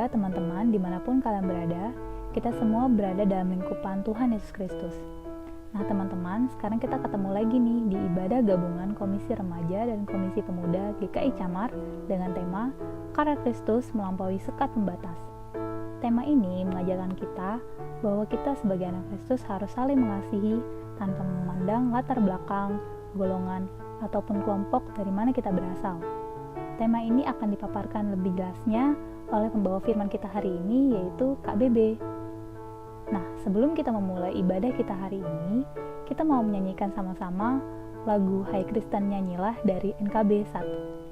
Semoga teman-teman dimanapun kalian berada, kita semua berada dalam lingkupan Tuhan Yesus Kristus. Nah teman-teman, sekarang kita ketemu lagi nih di ibadah gabungan Komisi Remaja dan Komisi Pemuda GKI Camar dengan tema Karya Kristus Melampaui Sekat Pembatas. Tema ini mengajarkan kita bahwa kita sebagai anak Kristus harus saling mengasihi tanpa memandang latar belakang, golongan, ataupun kelompok dari mana kita berasal. Tema ini akan dipaparkan lebih jelasnya oleh pembawa firman kita hari ini, yaitu Kak Bebe. Nah, sebelum kita memulai ibadah kita hari ini, kita mau menyanyikan sama-sama lagu Hai Kristen Nyanyilah dari NKB 1.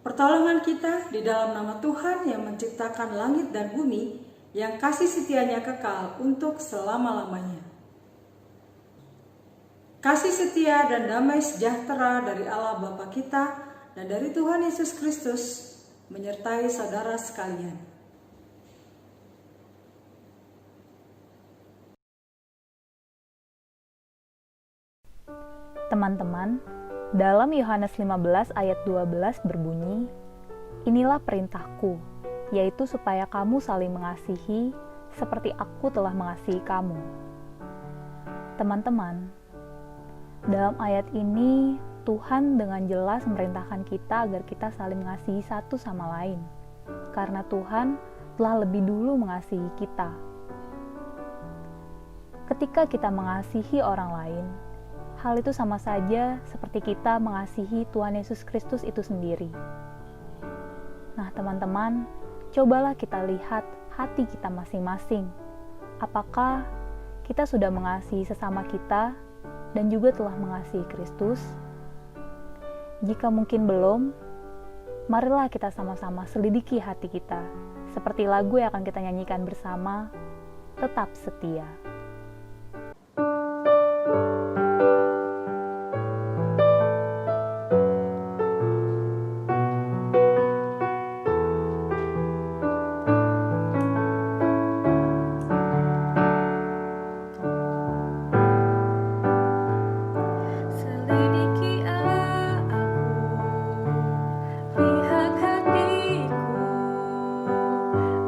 Pertolongan kita di dalam nama Tuhan yang menciptakan langit dan bumi, yang kasih setianya kekal untuk selama-lamanya. Kasih setia dan damai sejahtera dari Allah Bapa kita dan dari Tuhan Yesus Kristus menyertai saudara sekalian. Teman-teman, dalam Yohanes 15 ayat 12 berbunyi, "Inilah perintahku, yaitu supaya kamu saling mengasihi seperti aku telah mengasihi kamu." Teman-teman, dalam ayat ini Tuhan dengan jelas memerintahkan kita agar kita saling mengasihi satu sama lain, karena Tuhan telah lebih dulu mengasihi kita. Ketika kita mengasihi orang lain, hal itu sama saja seperti kita mengasihi Tuhan Yesus Kristus itu sendiri. Nah, teman-teman, cobalah kita lihat hati kita masing-masing. Apakah kita sudah mengasihi sesama kita dan juga telah mengasihi Kristus? Jika mungkin belum, marilah kita sama-sama selidiki hati kita. Seperti lagu yang akan kita nyanyikan bersama, Tetap Setia.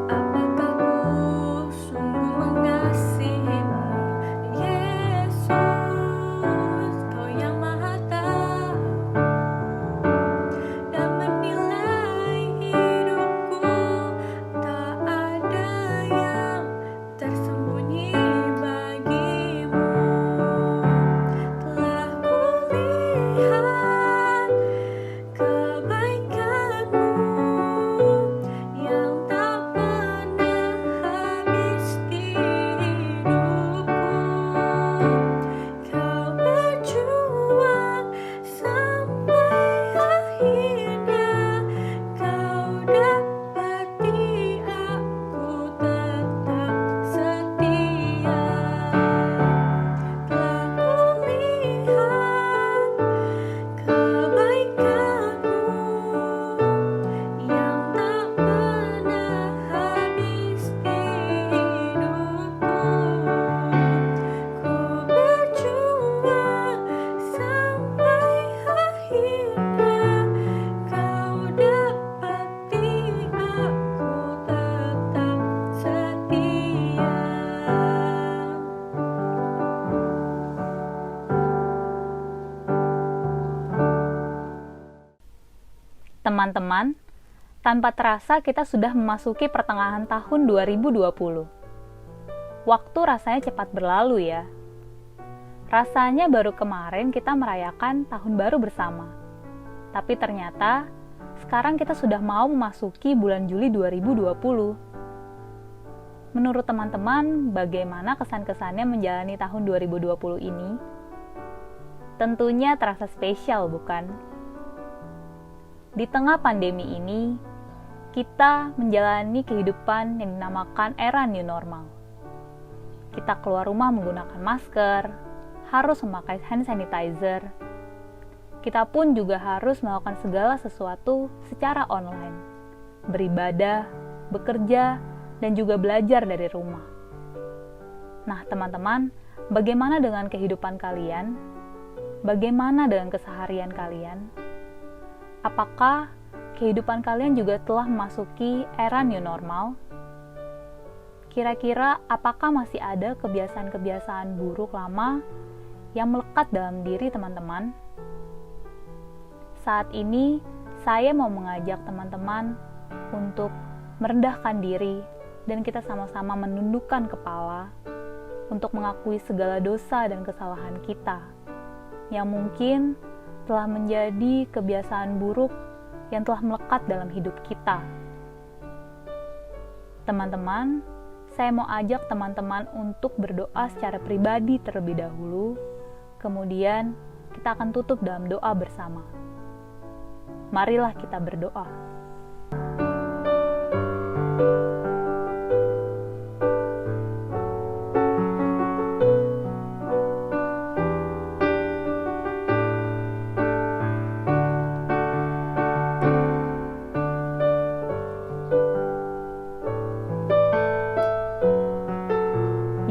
Apakah ku sungguh mengasihi Teman-teman, tanpa terasa kita sudah memasuki pertengahan tahun 2020. Waktu rasanya cepat berlalu ya. Rasanya baru kemarin kita merayakan tahun baru bersama. Tapi ternyata sekarang kita sudah mau memasuki bulan Juli 2020. Menurut teman-teman, bagaimana kesan-kesannya menjalani tahun 2020 ini? Tentunya terasa spesial, bukan? Di tengah pandemi ini, kita menjalani kehidupan yang dinamakan era new normal. Kita keluar rumah menggunakan masker, harus memakai hand sanitizer. Kita pun juga harus melakukan segala sesuatu secara online. Beribadah, bekerja, dan juga belajar dari rumah. Nah, teman-teman, bagaimana dengan kehidupan kalian? Bagaimana dengan keseharian kalian? Apakah kehidupan kalian juga telah memasuki era new normal? Kira-kira apakah masih ada kebiasaan-kebiasaan buruk lama yang melekat dalam diri teman-teman? Saat ini, saya mau mengajak teman-teman untuk merendahkan diri dan kita sama-sama menundukkan kepala untuk mengakui segala dosa dan kesalahan kita yang mungkin telah menjadi kebiasaan buruk yang telah melekat dalam hidup kita. Teman-teman, saya mau ajak teman-teman untuk berdoa secara pribadi terlebih dahulu. Kemudian kita akan tutup dalam doa bersama. Marilah kita berdoa.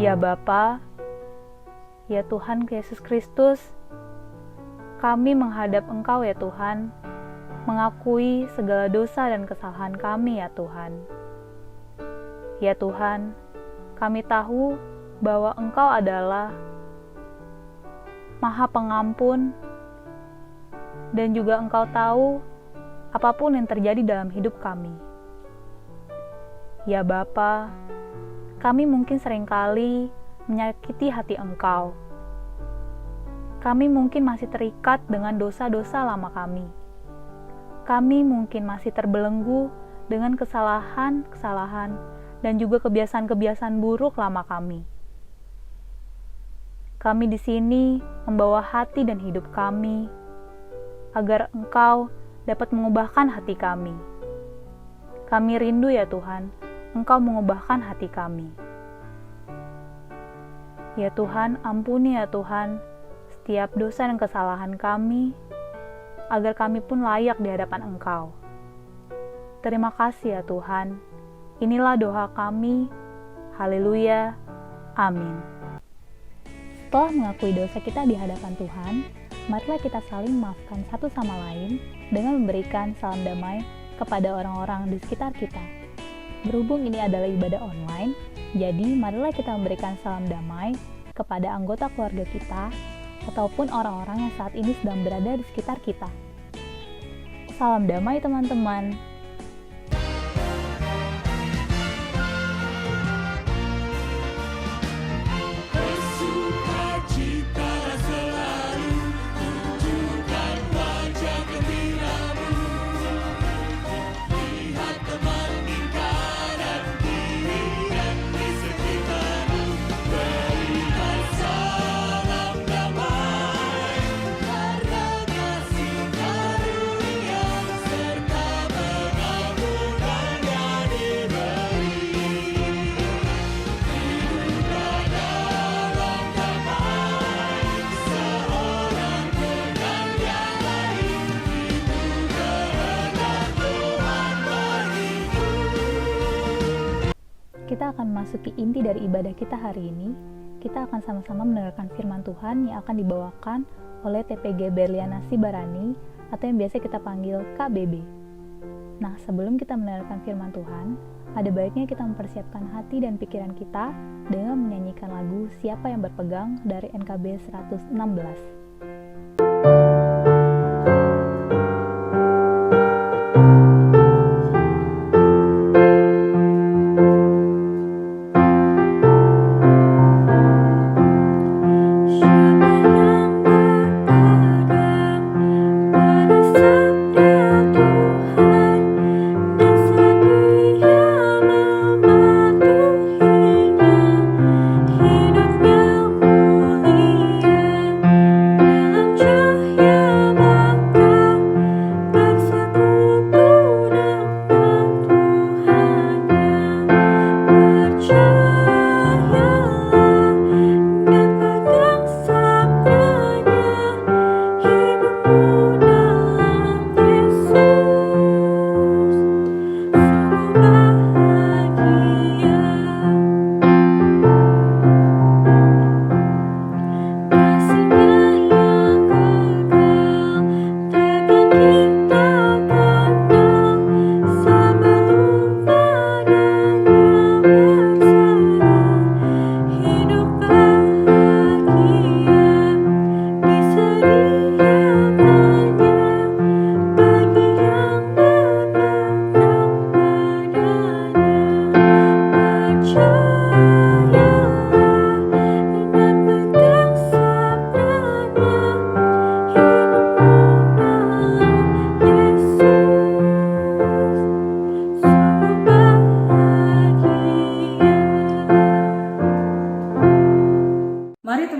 Ya Bapa, ya Tuhan Yesus Kristus, kami menghadap Engkau ya Tuhan, mengakui segala dosa dan kesalahan kami ya Tuhan. Ya Tuhan, kami tahu bahwa Engkau adalah Maha Pengampun dan juga Engkau tahu apapun yang terjadi dalam hidup kami. Ya Bapa, kami mungkin seringkali menyakiti hati Engkau. Kami mungkin masih terikat dengan dosa-dosa lama kami. Kami mungkin masih terbelenggu dengan kesalahan-kesalahan dan juga kebiasaan-kebiasaan buruk lama kami. Kami di sini membawa hati dan hidup kami agar Engkau dapat mengubahkan hati kami. Kami rindu ya Tuhan, Engkau mengubahkan hati kami. Ya Tuhan, ampuni ya Tuhan setiap dosa dan kesalahan kami, agar kami pun layak di hadapan Engkau. Terima kasih ya Tuhan. Inilah doa kami. Haleluya. Amin. Setelah mengakui dosa kita di hadapan Tuhan, marilah kita saling memaafkan satu sama lain dengan memberikan salam damai kepada orang-orang di sekitar kita. Berhubung ini adalah ibadah online, jadi marilah kita memberikan salam damai kepada anggota keluarga kita ataupun orang-orang yang saat ini sedang berada di sekitar kita. Salam damai teman-teman. Kita akan memasuki inti dari ibadah kita hari ini. Kita akan sama-sama mendengarkan firman Tuhan yang akan dibawakan oleh TPG Berliana Sibarani atau yang biasa kita panggil KBB. Nah, sebelum kita mendengarkan firman Tuhan, ada baiknya kita mempersiapkan hati dan pikiran kita dengan menyanyikan lagu Siapa yang Berpegang dari NKB 116.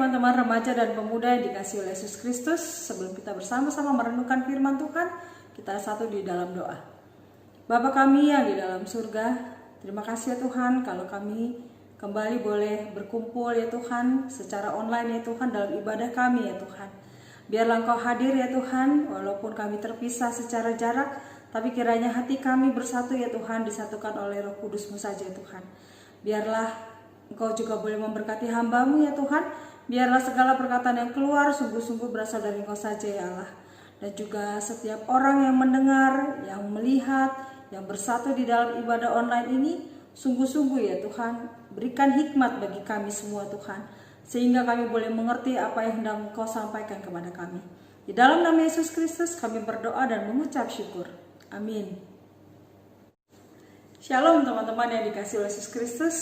teman-teman remaja dan pemuda yang dikasihi oleh Yesus Kristus, sebelum kita bersama-sama merenungkan firman Tuhan, kita satu di dalam doa. Bapa kami yang di dalam surga, terima kasih ya Tuhan kalau kami kembali boleh berkumpul ya Tuhan secara online ya Tuhan dalam ibadah kami ya Tuhan. Biarlah Engkau hadir ya Tuhan, walaupun kami terpisah secara jarak, tapi kiranya hati kami bersatu ya Tuhan, disatukan oleh Roh Kudus-Mu saja Tuhan. Biarlah Engkau juga boleh memberkati hamba-Mu ya Tuhan. Biarlah segala perkataan yang keluar sungguh-sungguh berasal dari Engkau saja ya Allah. Dan juga setiap orang yang mendengar, yang melihat, yang bersatu di dalam ibadah online ini, sungguh-sungguh ya Tuhan, berikan hikmat bagi kami semua Tuhan, sehingga kami boleh mengerti apa yang hendak Engkau sampaikan kepada kami. Di dalam nama Yesus Kristus kami berdoa dan mengucap syukur. Amin. Shalom teman-teman yang dikasihi oleh Yesus Kristus.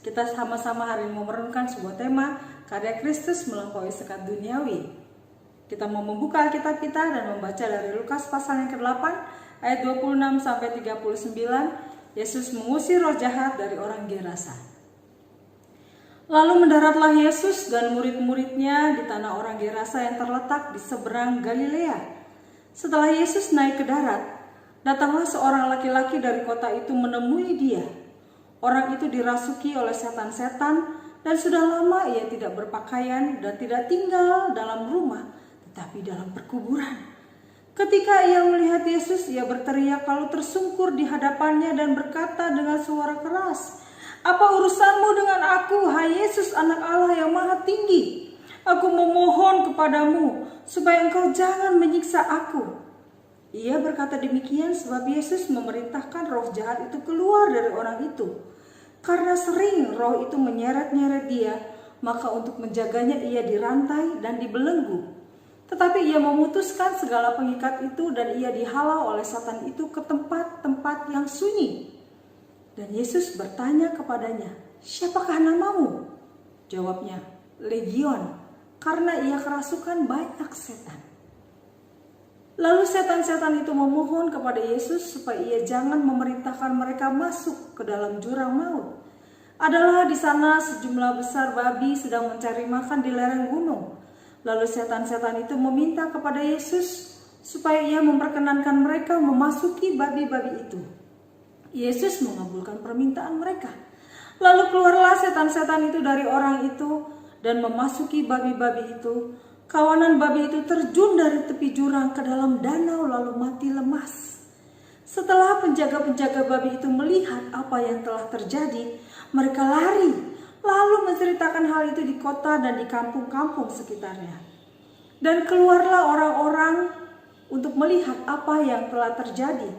Kita sama-sama hari ini merenungkan sebuah tema, karya Kristus melampaui sekat duniawi. Kita mau membuka Alkitab kita dan membaca dari Lukas pasal yang ke-8 ayat 26 sampai 39. Yesus mengusir roh jahat dari orang Gerasa. Lalu mendaratlah Yesus dan murid-muridnya di tanah orang Gerasa yang terletak di seberang Galilea. Setelah Yesus naik ke darat, datanglah seorang laki-laki dari kota itu menemui dia. Orang itu dirasuki oleh setan-setan dan sudah lama ia tidak berpakaian dan tidak tinggal dalam rumah, tetapi dalam perkuburan. Ketika ia melihat Yesus, ia berteriak lalu tersungkur di hadapannya dan berkata dengan suara keras, "Apa urusanmu dengan aku, hai Yesus, anak Allah yang maha tinggi? Aku memohon kepadamu supaya engkau jangan menyiksa aku." Ia berkata demikian sebab Yesus memerintahkan roh jahat itu keluar dari orang itu. Karena sering roh itu menyeret-nyeret dia, maka untuk menjaganya ia dirantai dan dibelenggu. Tetapi ia memutuskan segala pengikat itu dan ia dihalau oleh setan itu ke tempat-tempat yang sunyi. Dan Yesus bertanya kepadanya, "Siapakah namamu?" Jawabnya, "Legion," karena ia kerasukan banyak setan. Lalu setan-setan itu memohon kepada Yesus supaya ia jangan memerintahkan mereka masuk ke dalam jurang maut. Adalah di sana sejumlah besar babi sedang mencari makan di lereng gunung. Lalu setan-setan itu meminta kepada Yesus supaya ia memperkenankan mereka memasuki babi-babi itu. Yesus mengabulkan permintaan mereka. Lalu keluarlah setan-setan itu dari orang itu dan memasuki babi-babi itu. Kawanan babi itu terjun dari tepi jurang ke dalam danau lalu mati lemas. Setelah penjaga-penjaga babi itu melihat apa yang telah terjadi, mereka lari lalu menceritakan hal itu di kota dan di kampung-kampung sekitarnya. Dan keluarlah orang-orang untuk melihat apa yang telah terjadi.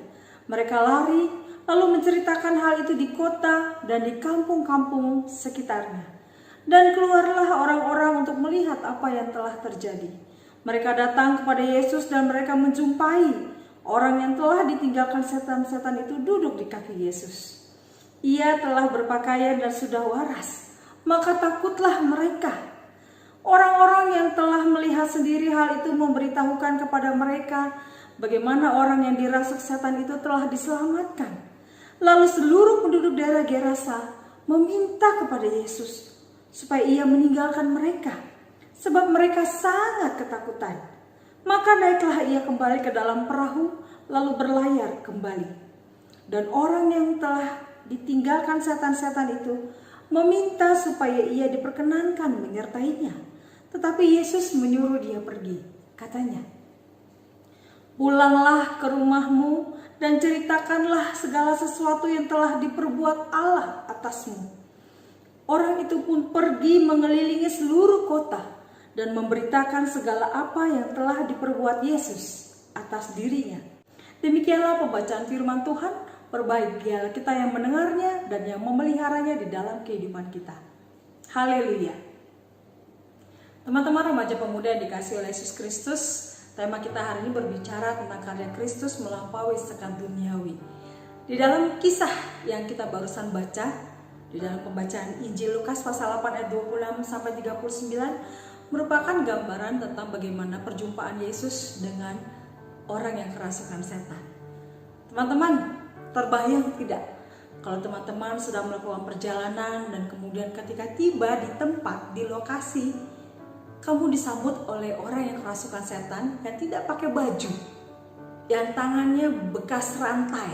Mereka lari lalu menceritakan hal itu di kota dan di kampung-kampung sekitarnya. Dan keluarlah orang-orang untuk melihat apa yang telah terjadi. Mereka datang kepada Yesus dan mereka menjumpai orang yang telah ditinggalkan setan-setan itu duduk di kaki Yesus. Ia telah berpakaian dan sudah waras, maka takutlah mereka. Orang-orang yang telah melihat sendiri hal itu memberitahukan kepada mereka bagaimana orang yang dirasuk setan itu telah diselamatkan. Lalu seluruh penduduk daerah Gerasa meminta kepada Yesus supaya ia meninggalkan mereka, sebab mereka sangat ketakutan. Maka naiklah ia kembali ke dalam perahu, lalu berlayar kembali. Dan orang yang telah ditinggalkan setan-setan itu meminta supaya ia diperkenankan menyertainya. Tetapi Yesus menyuruh dia pergi. Katanya, "Pulanglah ke rumahmu dan ceritakanlah segala sesuatu yang telah diperbuat Allah atasmu." Orang itu pun pergi mengelilingi seluruh kota dan memberitakan segala apa yang telah diperbuat Yesus atas dirinya. Demikianlah pembacaan firman Tuhan. Berbahagialah kita yang mendengarnya dan yang memeliharanya di dalam kehidupan kita. Haleluya. Teman-teman remaja pemuda yang dikasihi oleh Yesus Kristus, tema kita hari ini berbicara tentang karya Kristus melampaui sekat duniawi. Di dalam kisah yang kita barusan baca, di dalam pembacaan Injil Lukas pasal 8 ayat 26 sampai 39 merupakan gambaran tentang bagaimana perjumpaan Yesus dengan orang yang kerasukan setan. Teman-teman, terbayang tidak kalau teman-teman sedang melakukan perjalanan dan kemudian ketika tiba di tempat, di lokasi, kamu disambut oleh orang yang kerasukan setan, yang tidak pakai baju, yang tangannya bekas rantai,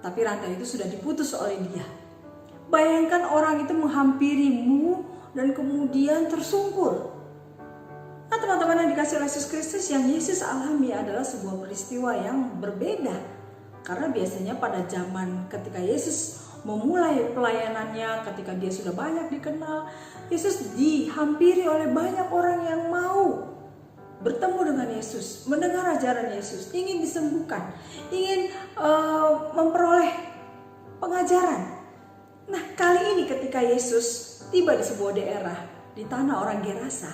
tapi rantai itu sudah diputus oleh dia. Bayangkan orang itu menghampirimu dan kemudian tersungkur. Nah teman-teman yang dikasih oleh Yesus Kristus, yang Yesus alami adalah sebuah peristiwa yang berbeda. Karena biasanya pada zaman ketika Yesus memulai pelayanannya, ketika dia sudah banyak dikenal, Yesus dihampiri oleh banyak orang yang mau bertemu dengan Yesus, mendengar ajaran Yesus, ingin disembuhkan, ingin memperoleh pengajaran. Nah kali ini ketika Yesus tiba di sebuah daerah di tanah orang Gerasa,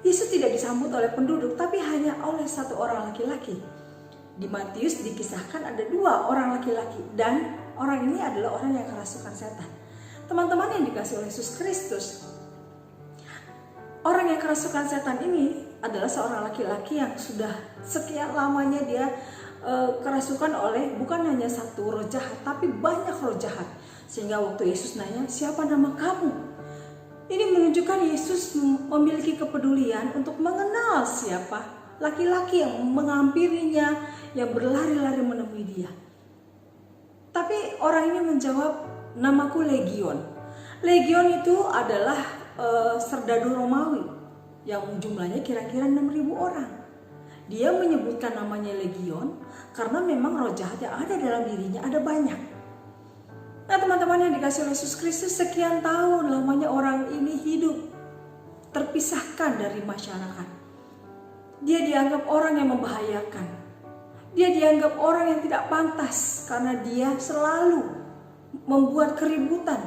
Yesus tidak disambut oleh penduduk, tapi hanya oleh satu orang laki-laki. Di Matius dikisahkan ada 2 orang laki-laki, dan orang ini adalah orang yang kerasukan setan. Teman-teman yang dikasih oleh Yesus Kristus, orang yang kerasukan setan ini adalah seorang laki-laki yang sudah sekian lamanya dia kerasukan oleh bukan hanya satu roh jahat, tapi banyak roh jahat. Sehingga waktu Yesus nanya, siapa nama kamu? Ini menunjukkan Yesus memiliki kepedulian untuk mengenal siapa laki-laki yang menghampirinya, yang berlari-lari menemui dia. Tapi orang ini menjawab, namaku Legion. Legion itu adalah serdadu Romawi yang jumlahnya kira-kira 6.000 orang. Dia menyebutkan namanya Legion karena memang roh jahat yang ada dalam dirinya ada banyak. Nah teman-teman yang dikasih oleh Yesus Kristus, sekian tahun lamanya orang ini hidup terpisahkan dari masyarakat. Dia dianggap orang yang membahayakan. Dia dianggap orang yang tidak pantas karena dia selalu membuat keributan.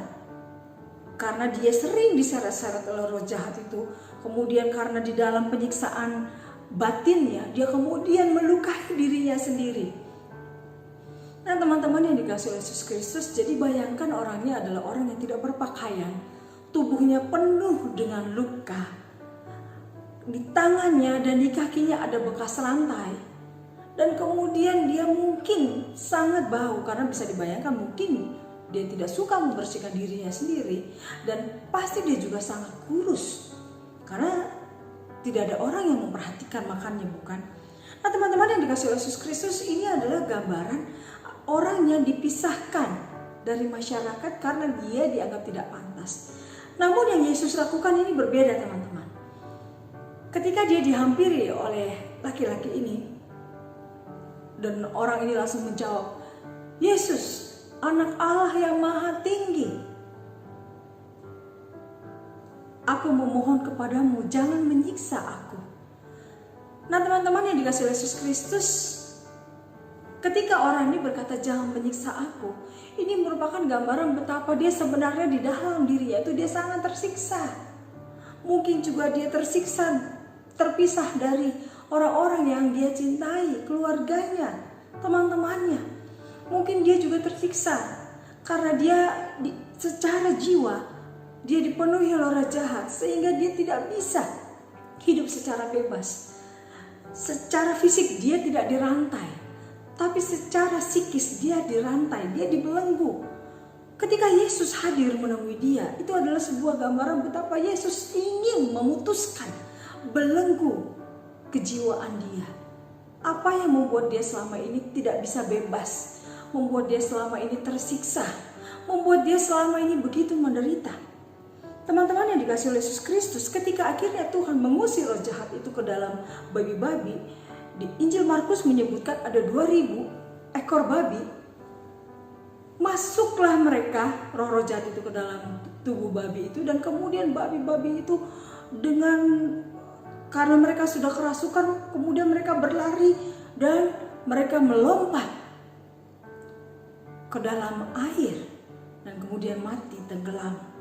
Karena dia sering diseret-seret oleh roh jahat itu. Kemudian karena di dalam penyiksaan batinnya, dia kemudian melukai dirinya sendiri. Nah teman-teman yang dikasih oleh Yesus Kristus, jadi bayangkan orangnya adalah orang yang tidak berpakaian, tubuhnya penuh dengan luka, di tangannya dan di kakinya ada bekas rantai, dan kemudian dia mungkin sangat bau karena bisa dibayangkan mungkin dia tidak suka membersihkan dirinya sendiri, dan pasti dia juga sangat kurus karena tidak ada orang yang memperhatikan makannya, bukan? Nah teman-teman yang dikasih oleh Yesus Kristus, ini adalah gambaran orang yang dipisahkan dari masyarakat karena dia dianggap tidak pantas. Namun yang Yesus lakukan ini berbeda teman-teman. Ketika dia dihampiri oleh laki-laki ini, dan orang ini langsung menjawab, Yesus, anak Allah yang maha tinggi, aku memohon kepadamu, jangan menyiksa aku. Nah teman-teman yang dikasih oleh Yesus Kristus, ketika orang ini berkata jangan menyiksa aku, ini merupakan gambaran betapa dia sebenarnya di dalam dirinya itu dia sangat tersiksa. Mungkin juga dia tersiksa, terpisah dari orang-orang yang dia cintai, keluarganya, teman-temannya. Mungkin dia juga tersiksa karena dia secara jiwa dia dipenuhi oleh roh jahat sehingga dia tidak bisa hidup secara bebas. Secara fisik dia tidak dirantai, tapi secara psikis dia dirantai, dia dibelenggu. Ketika Yesus hadir menemui dia, itu adalah sebuah gambaran betapa Yesus ingin memutuskan belenggu kejiwaan dia. Apa yang membuat dia selama ini tidak bisa bebas, membuat dia selama ini tersiksa, membuat dia selama ini begitu menderita. Teman-teman yang dikasih oleh Yesus Kristus, ketika akhirnya Tuhan mengusir roh jahat itu ke dalam babi-babi, di Injil Markus menyebutkan ada 2000 ekor babi. Masuklah mereka, roh-roh jahat itu ke dalam tubuh babi itu, dan kemudian babi-babi itu karena mereka sudah kerasukan, kemudian mereka berlari dan mereka melompat ke dalam air dan kemudian mati tenggelam.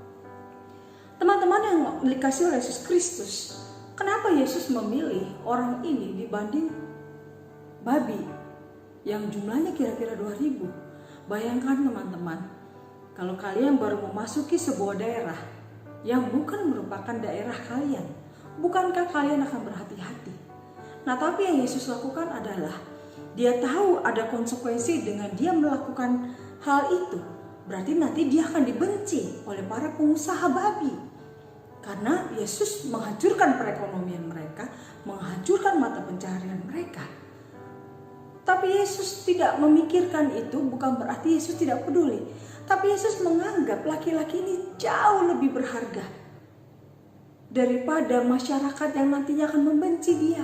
Teman-teman yang dikasih oleh Yesus Kristus, kenapa Yesus memilih orang ini dibanding babi yang jumlahnya kira-kira 2000? Bayangkan teman-teman, kalau kalian baru memasuki sebuah daerah yang bukan merupakan daerah kalian, bukankah kalian akan berhati-hati? Nah, tapi yang Yesus lakukan adalah dia tahu ada konsekuensi dengan dia melakukan hal itu. Berarti nanti dia akan dibenci oleh para pengusaha babi. Karena Yesus menghancurkan perekonomian mereka, menghancurkan mata pencaharian mereka. Tapi Yesus tidak memikirkan itu, bukan berarti Yesus tidak peduli. Tapi Yesus menganggap laki-laki ini jauh lebih berharga daripada masyarakat yang nantinya akan membenci dia,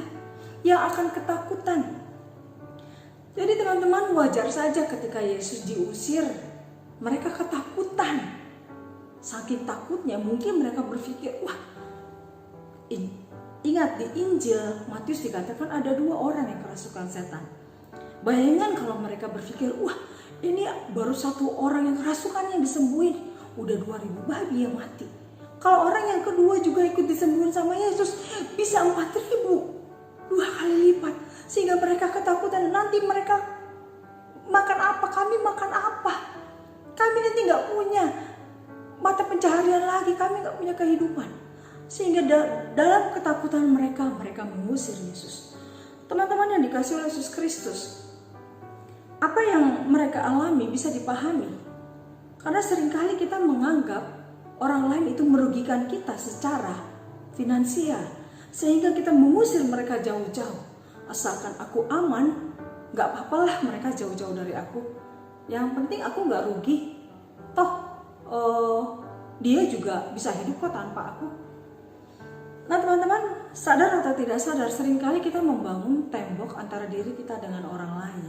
yang akan ketakutan. Jadi teman-teman, wajar saja ketika Yesus diusir, mereka ketakutan. Saking takutnya mungkin mereka berpikir, wah, ingat di Injil Matius dikatakan ada 2 orang yang kerasukan setan. Bayangkan kalau mereka berpikir, wah, ini baru 1 orang yang kerasukan yang disembuhin, udah 2000 babi yang mati. Kalau orang yang kedua juga ikut disembuhin sama Yesus, bisa 4000, 2 kali lipat. Sehingga mereka ketakutan, nanti mereka makan apa, kami makan apa? Kami nanti gak punya mata pencaharian lagi, kami gak punya kehidupan. Sehingga dalam ketakutan mereka mengusir Yesus. Teman-teman yang dikasihi oleh Yesus Kristus, apa yang mereka alami bisa dipahami. Karena seringkali kita menganggap orang lain itu merugikan kita secara finansial, sehingga kita mengusir mereka jauh-jauh. Asalkan aku aman, gak apa-apalah mereka jauh-jauh dari aku. Yang penting aku gak rugi. Toh dia juga bisa hidup kok tanpa aku. Nah teman-teman, sadar atau tidak sadar, seringkali kita membangun tembok antara diri kita dengan orang lain.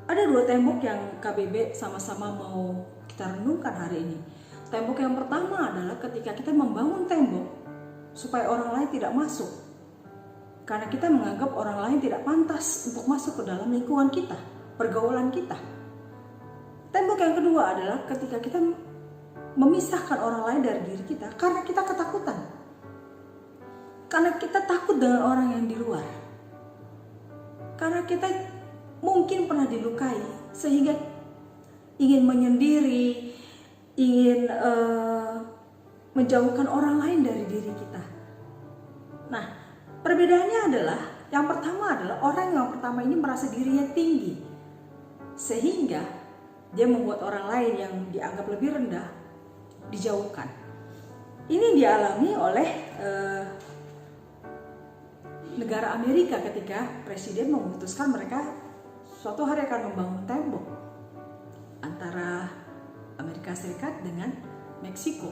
Ada 2 tembok yang KBB sama-sama mau kita renungkan hari ini. Tembok yang pertama adalah ketika kita membangun tembok supaya orang lain tidak masuk. Karena kita menganggap orang lain tidak pantas untuk masuk ke dalam lingkungan kita, pergaulan kita. Tembok yang kedua adalah ketika kita memisahkan orang lain dari diri kita karena kita ketakutan. Karena kita takut dengan orang yang di luar. Karena kita mungkin pernah dilukai sehingga ingin menyendiri, ingin menjauhkan orang lain dari diri kita. Nah, perbedaannya adalah yang pertama adalah orang yang pertama ini merasa dirinya tinggi, sehingga dia membuat orang lain yang dianggap lebih rendah dijauhkan. Ini dialami oleh negara Amerika ketika presiden memutuskan mereka suatu hari akan membangun tembok antara Amerika Serikat dengan Meksiko.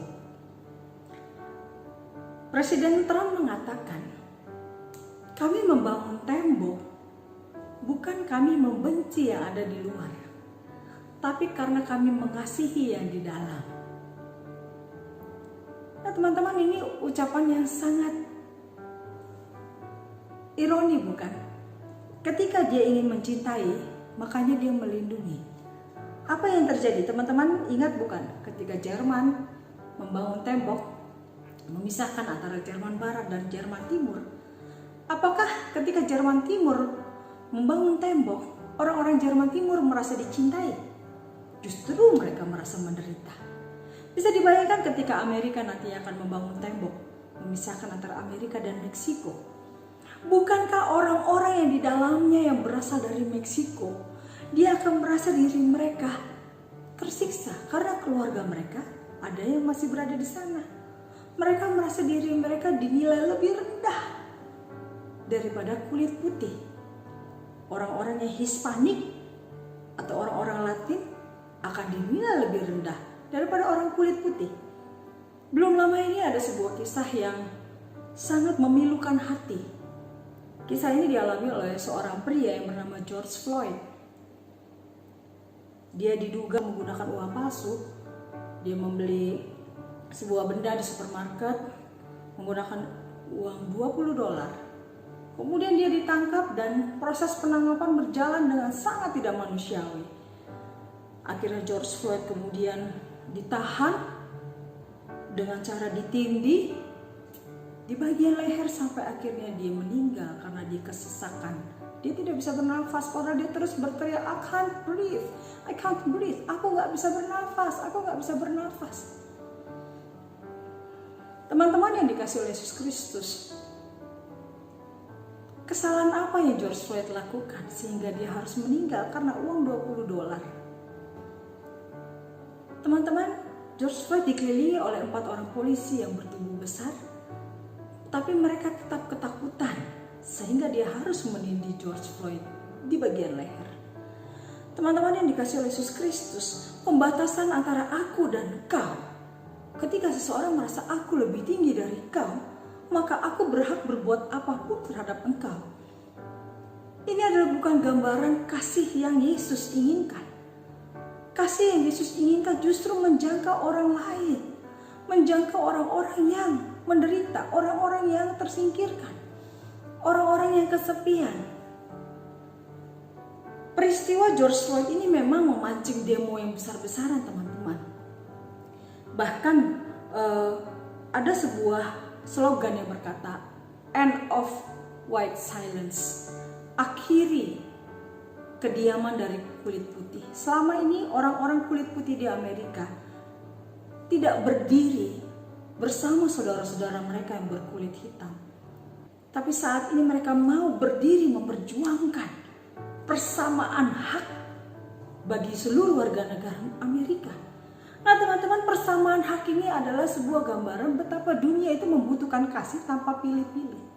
Presiden Trump mengatakan, kami membangun tembok bukan kami membenci yang ada di luar, tapi karena kami mengasihi yang di dalam. Nah teman-teman, ini ucapan yang sangat ironi bukan? Ketika dia ingin mencintai, makanya dia melindungi. Apa yang terjadi? Teman-teman ingat bukan? Ketika Jerman membangun tembok, memisahkan antara Jerman Barat dan Jerman Timur. Apakah ketika Jerman Timur membangun tembok, orang-orang Jerman Timur merasa dicintai? Justru mereka merasa menderita. Bisa dibayangkan ketika Amerika nantinya akan membangun tembok, memisahkan antara Amerika dan Meksiko. Bukankah orang-orang yang di dalamnya yang berasal dari Meksiko, dia akan merasa diri mereka tersiksa karena keluarga mereka ada yang masih berada di sana. Mereka merasa diri mereka dinilai lebih rendah daripada kulit putih. Orang-orang yang Hispanik atau orang-orang Latin akan dinilai lebih rendah daripada orang kulit putih. Belum lama ini ada sebuah kisah yang sangat memilukan hati. Kisah ini dialami oleh seorang pria yang bernama George Floyd. Dia diduga menggunakan uang palsu. Dia membeli sebuah benda di supermarket menggunakan uang $20. Kemudian dia ditangkap dan proses penangkapan berjalan dengan sangat tidak manusiawi. Akhirnya George Floyd kemudian ditahan dengan cara ditindih di bagian leher sampai akhirnya dia meninggal karena dia kesesakan. Dia tidak bisa bernafas karena dia terus berteriak, I can't breathe, I can't breathe. Aku gak bisa bernafas, aku gak bisa bernafas. Teman-teman yang dikasihi oleh Yesus Kristus, kesalahan apa yang George Floyd lakukan sehingga dia harus meninggal karena uang $20? Teman-teman, George Floyd dikelilingi oleh 4 orang polisi yang bertubuh besar, tapi mereka tetap ketakutan sehingga dia harus menindih George Floyd di bagian leher. Teman-teman yang dikasihi oleh Yesus Kristus, pembatasan antara aku dan engkau. Ketika seseorang merasa aku lebih tinggi dari engkau, maka aku berhak berbuat apapun terhadap engkau. Ini adalah bukan gambaran kasih yang Yesus inginkan. Kasih yang Yesus inginkan justru menjangkau orang lain, menjangkau orang-orang yang menderita, orang-orang yang tersingkirkan, orang-orang yang kesepian. Peristiwa George Floyd ini memang memancing demo yang besar-besaran, teman-teman. Bahkan ada sebuah slogan yang berkata, "End of white silence." Akhiri kediaman dari kulit putih. Selama ini orang-orang kulit putih di Amerika tidak berdiri bersama saudara-saudara mereka yang berkulit hitam. Tapi saat ini mereka mau berdiri memperjuangkan persamaan hak bagi seluruh warga negara Amerika. Nah teman-teman, persamaan hak ini adalah sebuah gambaran betapa dunia itu membutuhkan kasih tanpa pilih-pilih.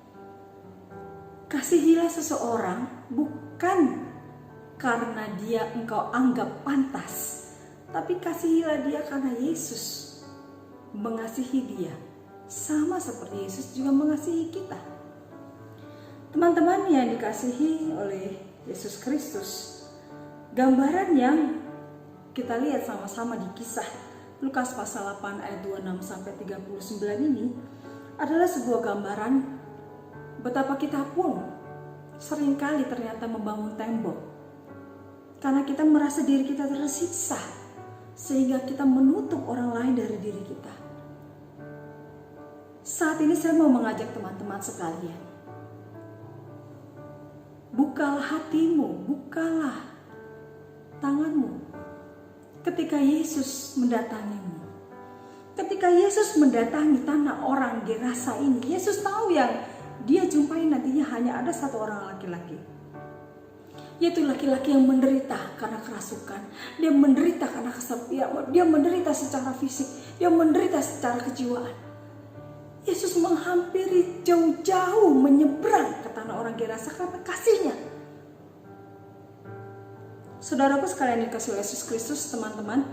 Kasihilah seseorang bukan karena dia engkau anggap pantas, tapi kasihilah dia karena Yesus mengasihi dia, sama seperti Yesus juga mengasihi kita. Teman-teman yang dikasihi oleh Yesus Kristus, gambaran yang kita lihat sama-sama di kisah Lukas pasal 8 ayat 26 sampai 39 ini adalah sebuah gambaran betapa kita pun seringkali ternyata membangun tembok karena kita merasa diri kita tersiksa sehingga kita menutup orang lain dari diri kita. Saat ini saya mau mengajak teman-teman sekalian, bukalah hatimu, bukalah tanganmu ketika Yesus mendatangimu. Ketika Yesus mendatangi tanah orang Gerasa ini, Yesus tahu yang dia jumpai nantinya hanya ada satu orang laki-laki, yaitu laki-laki yang menderita karena kerasukan. Dia menderita karena kesepian, dia menderita secara fisik, dia menderita secara kejiwaan. Yesus menghampiri jauh-jauh, menyeberang ke tanah orang Gerasa karena kasihnya. Saudaraku sekalian dikasihi oleh Yesus Kristus, teman-teman,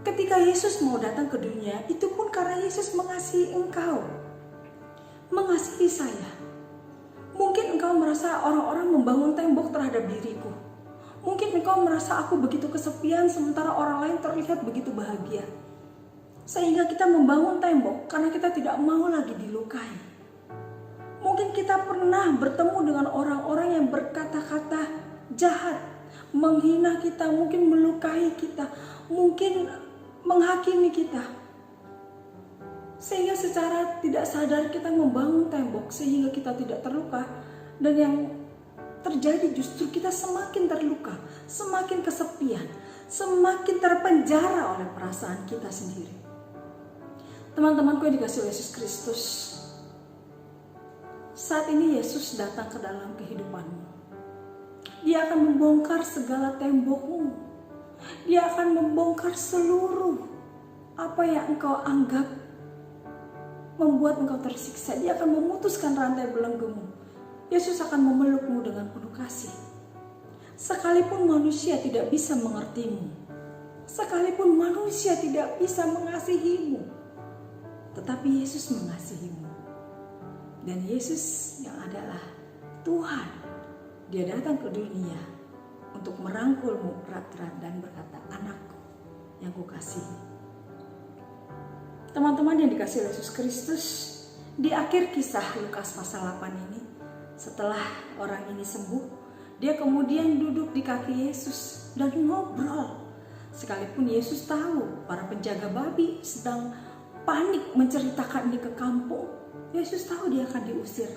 ketika Yesus mau datang ke dunia, itu pun karena Yesus mengasihi engkau, mengasihi saya. Mungkin engkau merasa orang-orang membangun tembok terhadap diriku. Mungkin engkau merasa aku begitu kesepian sementara orang lain terlihat begitu bahagia. Sehingga kita membangun tembok karena kita tidak mau lagi dilukai. Mungkin kita pernah bertemu dengan orang-orang yang berkata-kata jahat, menghina kita, mungkin melukai kita, mungkin menghakimi kita. Sehingga secara tidak sadar kita membangun tembok sehingga kita tidak terluka. Dan yang terjadi justru kita semakin terluka, semakin kesepian, semakin terpenjara oleh perasaan kita sendiri. Teman-temanku yang dikasihi oleh Yesus Kristus, saat ini Yesus datang ke dalam kehidupanmu. Dia akan membongkar segala tembokmu. Dia akan membongkar seluruh apa yang engkau anggap membuat engkau tersiksa. Dia akan memutuskan rantai belenggumu. Yesus akan memelukmu dengan penuh kasih. Sekalipun manusia tidak bisa mengertimu, sekalipun manusia tidak bisa mengasihimu, tetapi Yesus mengasihimu. Dan Yesus yang adalah Tuhan, dia datang ke dunia untuk merangkulmu erat-erat dan berkata, anakku yang kukasihi. Teman-teman yang dikasihi oleh Yesus Kristus, di akhir kisah Lukas pasal 8 ini, setelah orang ini sembuh, dia kemudian duduk di kaki Yesus dan ngobrol. Sekalipun Yesus tahu para penjaga babi sedang panik menceritakan ini ke kampung, Yesus tahu dia akan diusir.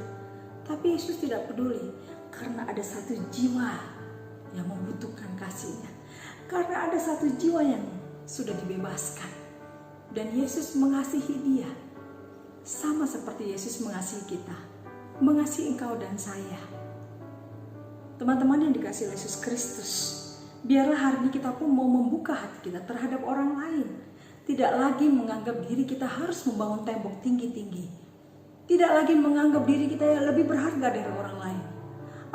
Tapi Yesus tidak peduli karena ada satu jiwa yang membutuhkan kasihnya. Karena ada satu jiwa yang sudah dibebaskan. Dan Yesus mengasihi dia. Sama seperti Yesus mengasihi kita. Mengasihi engkau dan saya. Teman-teman yang dikasihi oleh Yesus Kristus, biarlah hari ini kita pun mau membuka hati kita terhadap orang lain. tidak lagi menganggap diri kita harus membangun tembok tinggi-tinggi, tidak lagi menganggap diri kita lebih berharga dari orang lain,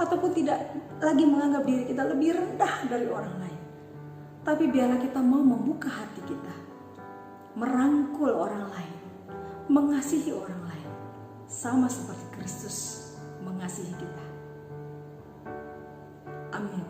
ataupun tidak lagi menganggap diri kita lebih rendah dari orang lain. Tapi biarlah kita mau membuka hati kita, merangkul orang lain, mengasihi orang lain, sama seperti Kristus mengasihi kita. Amin.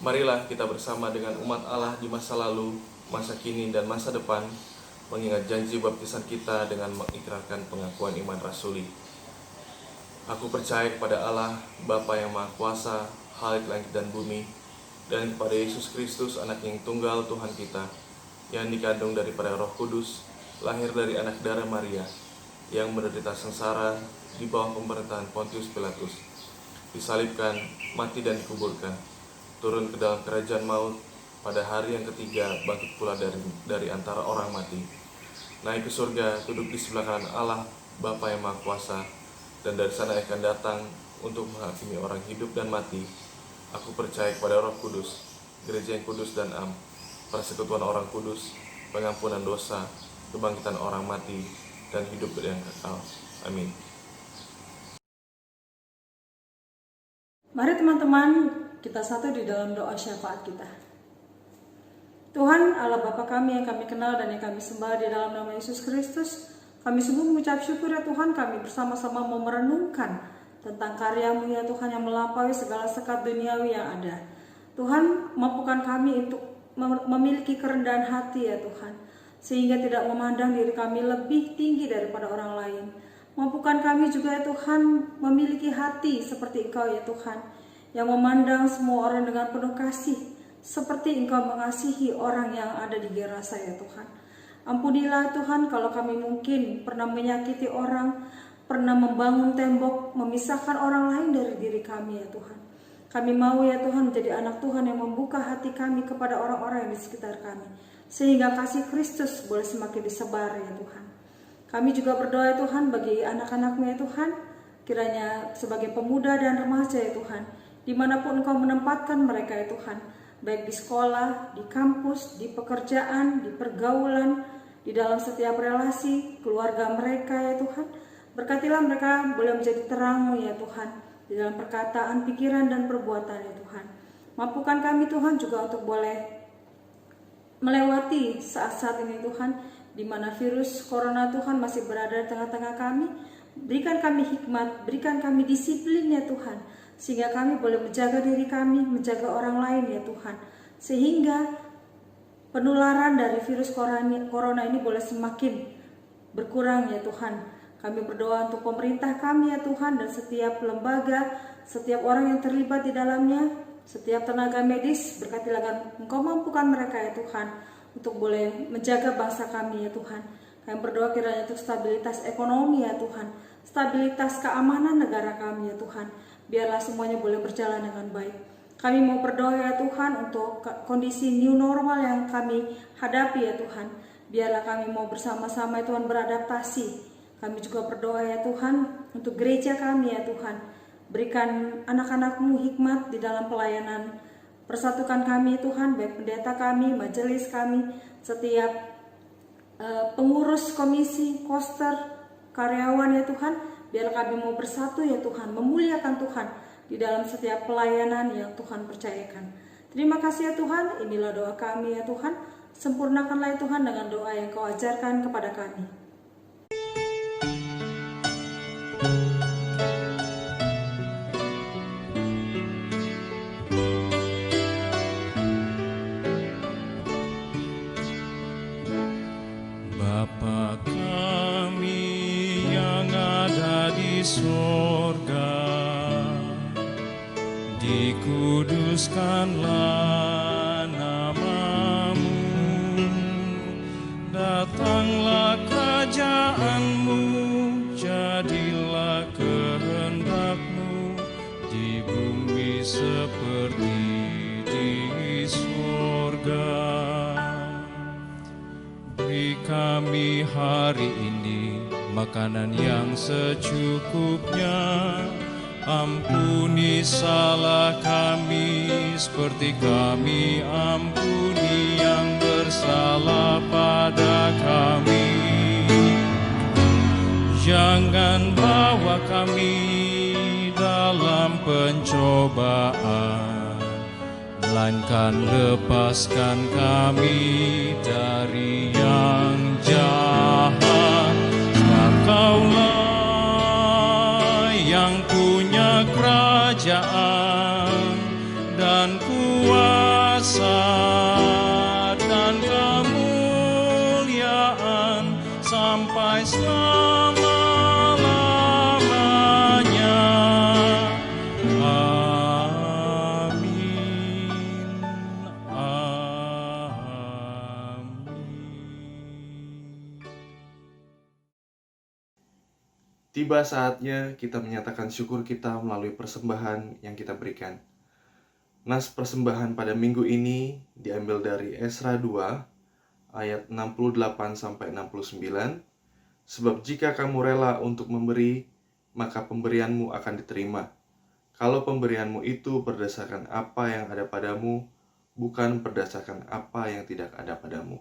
Marilah kita bersama dengan umat Allah di masa lalu, masa kini, dan masa depan mengingat janji baptisan kita dengan mengikrarkan pengakuan iman rasuli. Aku percaya kepada Allah, Bapa yang Maha Kuasa, Khalik langit dan bumi, dan kepada Yesus Kristus, Anak yang tunggal Tuhan kita, yang dikandung daripada Roh Kudus, lahir dari anak darah Maria, yang menderita sengsara di bawah pemerintahan Pontius Pilatus, disalibkan, mati dan dikuburkan, turun ke dalam kerajaan maut, pada hari yang ketiga bangkit pula dari antara orang mati, naik ke surga, duduk di sebelah kanan Allah Bapa yang Maha Kuasa, dan dari sana akan datang untuk menghakimi orang hidup dan mati. Aku percaya kepada Roh Kudus, gereja yang kudus dan am, persekutuan orang kudus, pengampunan dosa, kebangkitan orang mati, dan hidup yang kekal. Amin. Mari teman-teman, kita satu di dalam doa syafaat kita. Tuhan Allah Bapa kami yang kami kenal dan yang kami sembah, di dalam nama Yesus Kristus, kami sungguh mengucap syukur ya Tuhan, kami bersama-sama mau merenungkan tentang karya-Mu ya Tuhan yang melampaui segala sekat duniawi yang ada. Tuhan, mampukan kami untuk memiliki kerendahan hati ya Tuhan, sehingga tidak memandang diri kami lebih tinggi daripada orang lain. Mampukan kami juga ya Tuhan memiliki hati seperti Engkau ya Tuhan, yang memandang semua orang dengan penuh kasih, seperti Engkau mengasihi orang yang ada di Gerasa ya Tuhan. Ampunilah Tuhan kalau kami mungkin pernah menyakiti orang, pernah membangun tembok, memisahkan orang lain dari diri kami ya Tuhan. Kami mau ya Tuhan menjadi anak Tuhan yang membuka hati kami kepada orang-orang yang di sekitar kami, sehingga kasih Kristus boleh semakin disebar ya Tuhan. Kami juga berdoa ya Tuhan bagi anak-anak-Mu ya Tuhan, kiranya sebagai pemuda dan remaja ya Tuhan, dimanapun Engkau menempatkan mereka ya Tuhan, baik di sekolah, di kampus, di pekerjaan, di pergaulan, di dalam setiap relasi keluarga mereka ya Tuhan. Berkatilah mereka boleh menjadi terang-Mu ya Tuhan, di dalam perkataan, pikiran, dan perbuatan ya Tuhan. Mampukan kami Tuhan juga untuk boleh melewati saat-saat ini Tuhan, di mana virus corona Tuhan masih berada di tengah-tengah kami. Berikan kami hikmat, berikan kami disiplin ya Tuhan, sehingga kami boleh menjaga diri kami, menjaga orang lain ya Tuhan, sehingga penularan dari virus corona ini boleh semakin berkurang ya Tuhan. Kami berdoa untuk pemerintah kami ya Tuhan, dan setiap lembaga, setiap orang yang terlibat di dalamnya, setiap tenaga medis. Berkatilah Engkau mampukan mereka ya Tuhan, untuk boleh menjaga bangsa kami ya Tuhan. Kami berdoa kiranya untuk stabilitas ekonomi ya Tuhan, stabilitas keamanan negara kami ya Tuhan. Biarlah semuanya boleh berjalan dengan baik. Kami mau berdoa ya Tuhan untuk kondisi new normal yang kami hadapi ya Tuhan. Biarlah kami mau bersama-sama ya Tuhan beradaptasi. Kami juga berdoa ya Tuhan untuk gereja kami ya Tuhan. Berikan anak-anak-Mu hikmat di dalam pelayanan. Persatukan kami Tuhan, baik pendeta kami, majelis kami, setiap pengurus komisi, koster, karyawan ya Tuhan. Biar kami mau bersatu ya Tuhan, memuliakan Tuhan di dalam setiap pelayanan yang Tuhan percayakan. Terima kasih ya Tuhan, inilah doa kami ya Tuhan. Sempurnakanlah ya Tuhan dengan doa yang Kau ajarkan kepada kami. Bapa kami yang ada di surga, dikuduskanlah kami hari ini makanan yang secukupnya. Ampuni salah kami seperti kami ampuni yang bersalah pada kami. Jangan bawa kami dalam pencobaan, melainkan lepaskan kami dari yang jahat. Kaulah yang punya kerajaan dan kuasa dan kemuliaan sampai selama-lamanya. Amin. Amin. Tiba saatnya kita menyatakan syukur kita melalui persembahan yang kita berikan. Nas persembahan pada minggu ini diambil dari Esra 2 ayat 68-69. Sebab jika kamu rela untuk memberi, maka pemberianmu akan diterima. Kalau pemberianmu itu berdasarkan apa yang ada padamu, bukan berdasarkan apa yang tidak ada padamu.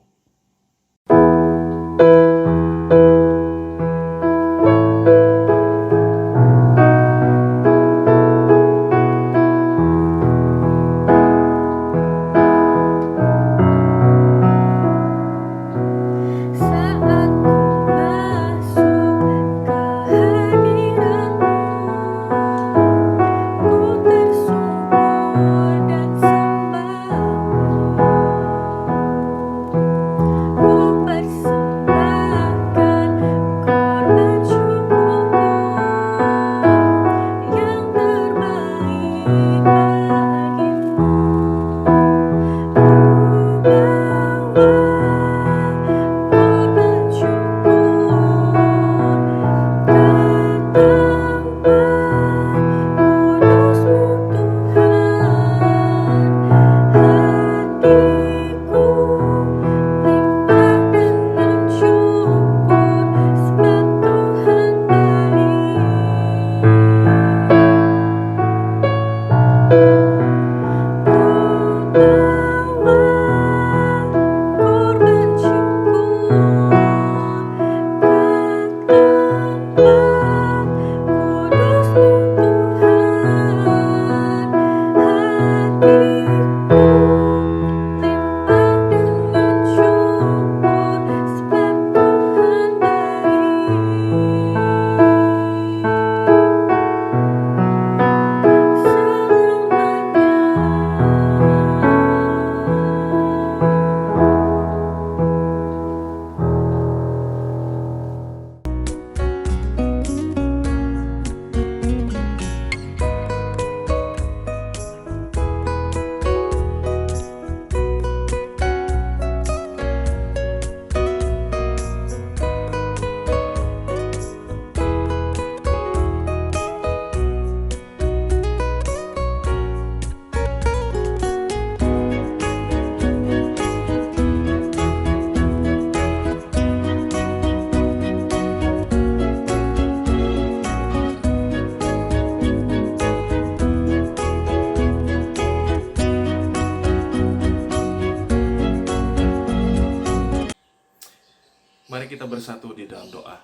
Mari kita bersatu di dalam doa.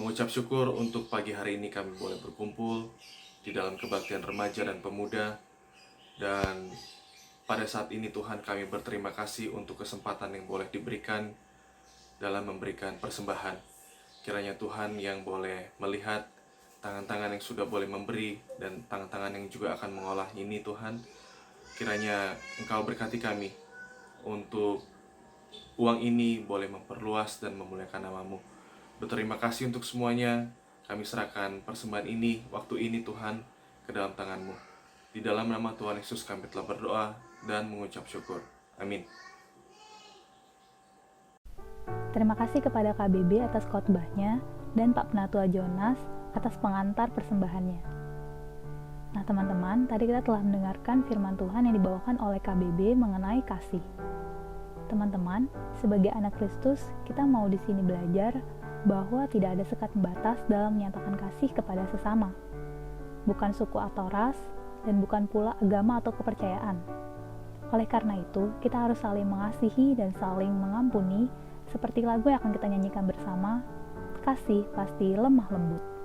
Mengucap syukur untuk pagi hari ini kami boleh berkumpul di dalam kebaktian remaja dan pemuda. Dan pada saat ini Tuhan, kami berterima kasih untuk kesempatan yang boleh diberikan dalam memberikan persembahan. Kiranya Tuhan yang boleh melihat tangan-tangan yang sudah boleh memberi dan tangan-tangan yang juga akan mengolah ini, Tuhan. Kiranya Engkau berkati kami untuk uang ini boleh memperluas dan memuliakan nama-Mu. Berterima kasih untuk semuanya. Kami serahkan persembahan ini, waktu ini Tuhan, ke dalam tangan-Mu. Di dalam nama Tuhan Yesus kami telah berdoa dan mengucap syukur. Amin. Terima kasih kepada KBB atas khotbahnya dan Pak Penatua Jonas atas pengantar persembahannya. Nah teman-teman, tadi kita telah mendengarkan firman Tuhan yang dibawakan oleh KBB mengenai kasih. Teman-teman, sebagai anak Kristus, kita mau di sini belajar bahwa tidak ada sekat batas dalam menyatakan kasih kepada sesama. Bukan suku atau ras, dan bukan pula agama atau kepercayaan. Oleh karena itu, kita harus saling mengasihi dan saling mengampuni, seperti lagu yang akan kita nyanyikan bersama, Kasih Pasti Lemah Lembut.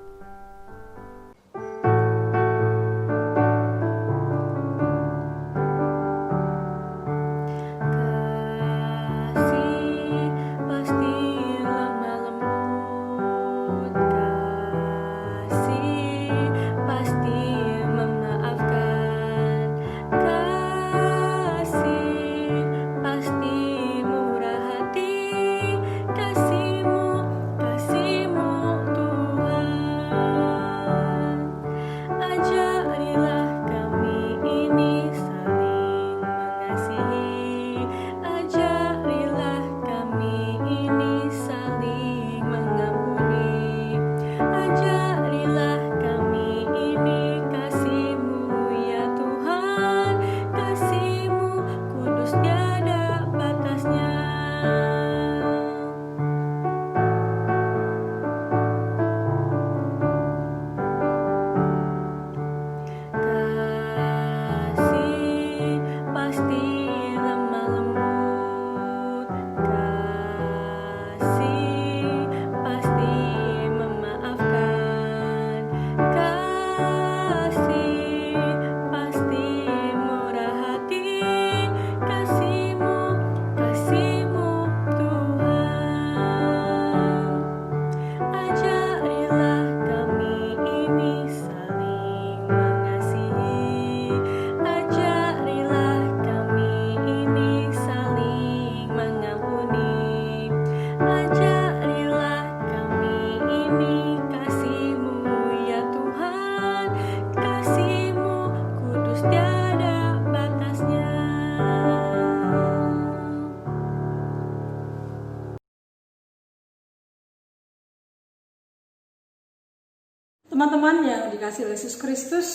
Teman-teman yang dikasihi oleh Yesus Kristus,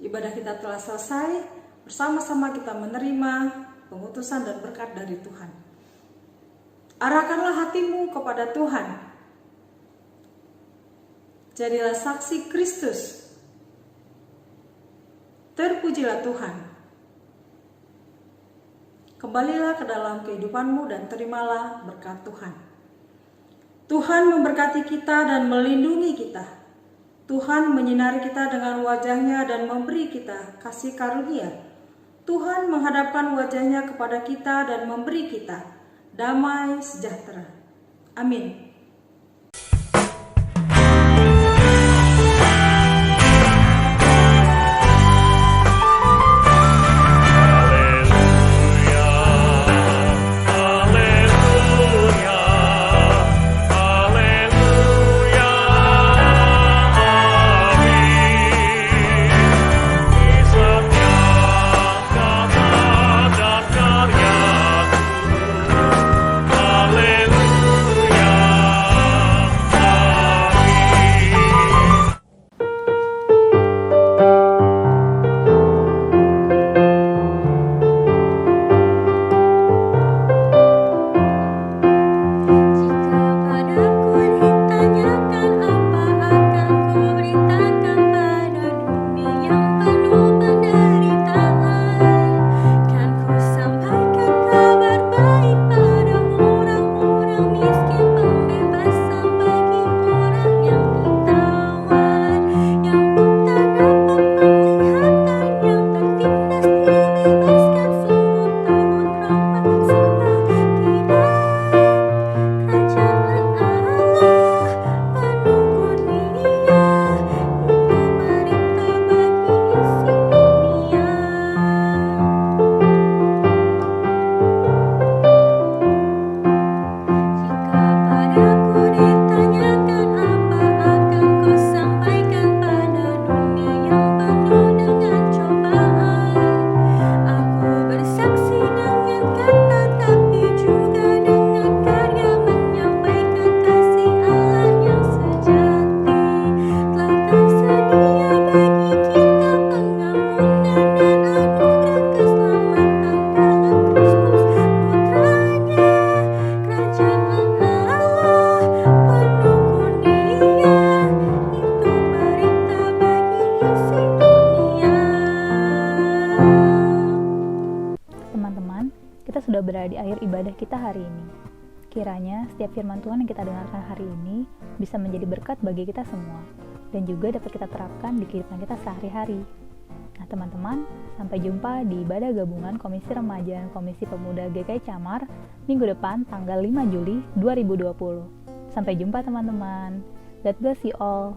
ibadah kita telah selesai. Bersama-sama kita menerima pengutusan dan berkat dari Tuhan. Arahkanlah hatimu kepada Tuhan. Jadilah saksi Kristus. Terpujilah Tuhan. Kembalilah ke dalam kehidupanmu dan terimalah berkat Tuhan. Tuhan memberkati kita dan melindungi kita. Tuhan menyinari kita dengan wajahnya dan memberi kita kasih karunia. Tuhan menghadapkan wajahnya kepada kita dan memberi kita damai sejahtera. Amin. Haleluya. kita sudah berada di akhir ibadah kita hari ini. Kiranya setiap firman Tuhan yang kita dengarkan hari ini bisa menjadi berkat bagi kita semua, dan juga dapat kita terapkan di kehidupan kita sehari-hari. Nah teman-teman, sampai jumpa di ibadah gabungan Komisi Remaja dan Komisi Pemuda GKI Camar minggu depan tanggal 5 Juli 2020. Sampai jumpa teman-teman. God bless you all.